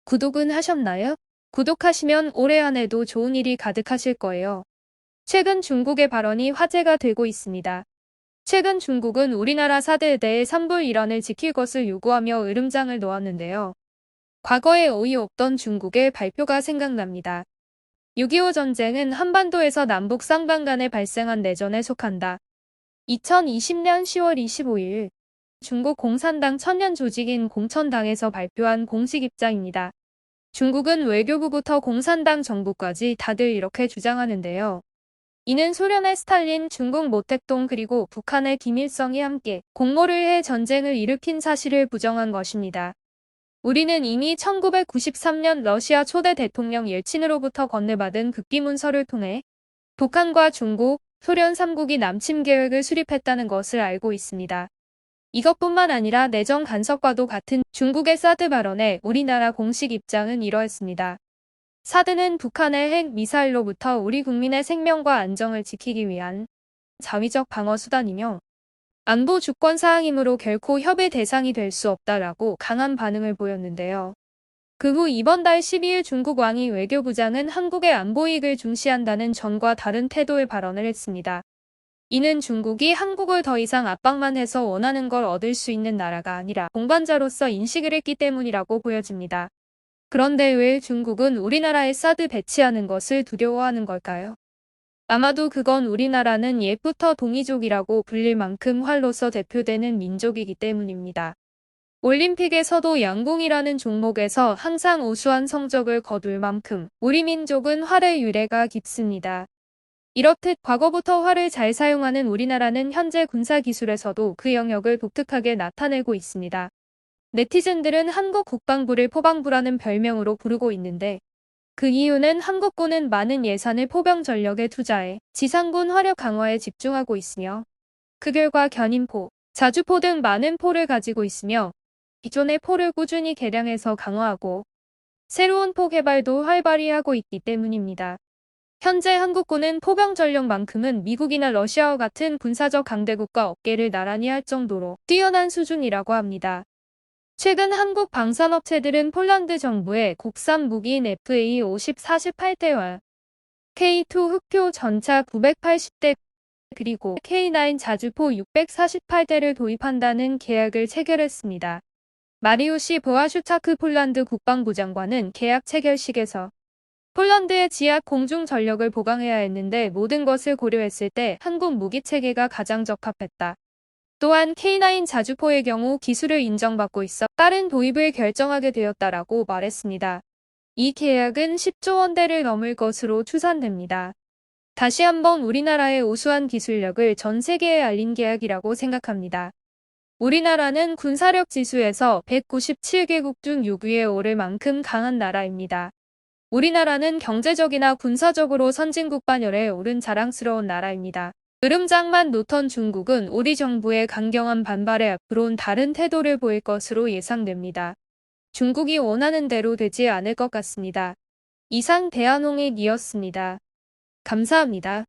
구독은 하셨나요? 구독하시면 올해 한 해도 좋은 일이 가득하실 거예요. 최근 중국의 발언이 화제가 되고 있습니다. 최근 중국은 우리나라 사드에 대해 삼불일원을 지킬 것을 요구하며 으름장을 놓았는데요. 과거에 어이없던 중국의 발표가 생각납니다. 6.25 전쟁은 한반도에서 남북 쌍방 간에 발생한 내전에 속한다. 2020년 10월 25일 중국 공산당 천년 조직인 공천당에서 발표한 공식 입장입니다. 중국은 외교부부터 공산당 정부까지 다들 이렇게 주장하는데요. 이는 소련의 스탈린, 중국 모택동 그리고 북한의 김일성이 함께 공모를 해 전쟁을 일으킨 사실을 부정한 것입니다. 우리는 이미 1993년 러시아 초대 대통령 옐친으로부터 건네받은 급기문서를 통해 북한과 중국, 소련 3국이 남침 계획을 수립했다는 것을 알고 있습니다. 이것뿐만 아니라 내정 간섭과도 같은 중국의 사드 발언에 우리나라 공식 입장은 이러했습니다. 사드는 북한의 핵 미사일로부터 우리 국민의 생명과 안정을 지키기 위한 자위적 방어 수단이며 안보 주권 사항이므로 결코 협의 대상이 될 수 없다라고 강한 반응을 보였는데요. 그 후 이번 달 12일 중국 왕이 외교부장은 한국의 안보 이익을 중시한다는 전과 다른 태도의 발언을 했습니다. 이는 중국이 한국을 더 이상 압박만 해서 원하는 걸 얻을 수 있는 나라가 아니라 동반자로서 인식을 했기 때문이라고 보여집니다. 그런데 왜 중국은 우리나라에 사드 배치하는 것을 두려워하는 걸까요? 아마도 그건 우리나라는 옛부터 동이족이라고 불릴 만큼 활로서 대표되는 민족이기 때문입니다. 올림픽에서도 양궁이라는 종목에서 항상 우수한 성적을 거둘 만큼 우리 민족은 활의 유래가 깊습니다. 이렇듯 과거부터 활을 잘 사용하는 우리나라는 현재 군사기술에서도 그 영역을 독특하게 나타내고 있습니다. 네티즌들은 한국 국방부를 포방부라는 별명으로 부르고 있는데 그 이유는 한국군은 많은 예산을 포병 전력에 투자해 지상군 화력 강화에 집중하고 있으며 그 결과 견인포, 자주포 등 많은 포를 가지고 있으며 기존의 포를 꾸준히 개량해서 강화하고 새로운 포 개발도 활발히 하고 있기 때문입니다. 현재 한국군은 포병 전력만큼은 미국이나 러시아와 같은 군사적 강대국과 어깨를 나란히 할 정도로 뛰어난 수준이라고 합니다. 최근 한국 방산업체들은 폴란드 정부의 국산 무기인 FA-50 48대와 K2 흑표 전차 980대 그리고 K9 자주포 648대를 도입한다는 계약을 체결했습니다. 마리우시 보아슈차크 폴란드 국방부 장관은 계약 체결식에서 폴란드의 지하 공중 전력을 보강해야 했는데 모든 것을 고려했을 때 한국 무기 체계가 가장 적합했다. 또한 K9 자주포의 경우 기술을 인정받고 있어 빠른 도입을 결정하게 되었다라고 말했습니다. 이 계약은 10조 원대를 넘을 것으로 추산됩니다. 다시 한번 우리나라의 우수한 기술력을 전 세계에 알린 계약이라고 생각합니다. 우리나라는 군사력 지수에서 197개국 중 6위에 오를 만큼 강한 나라입니다. 우리나라는 경제적이나 군사적으로 선진국 반열에 오른 자랑스러운 나라입니다. 으름장만 놓던 중국은 우리 정부의 강경한 반발에 앞으로는 다른 태도를 보일 것으로 예상됩니다. 중국이 원하는 대로 되지 않을 것 같습니다. 이상 대한홍익이었습니다. 감사합니다.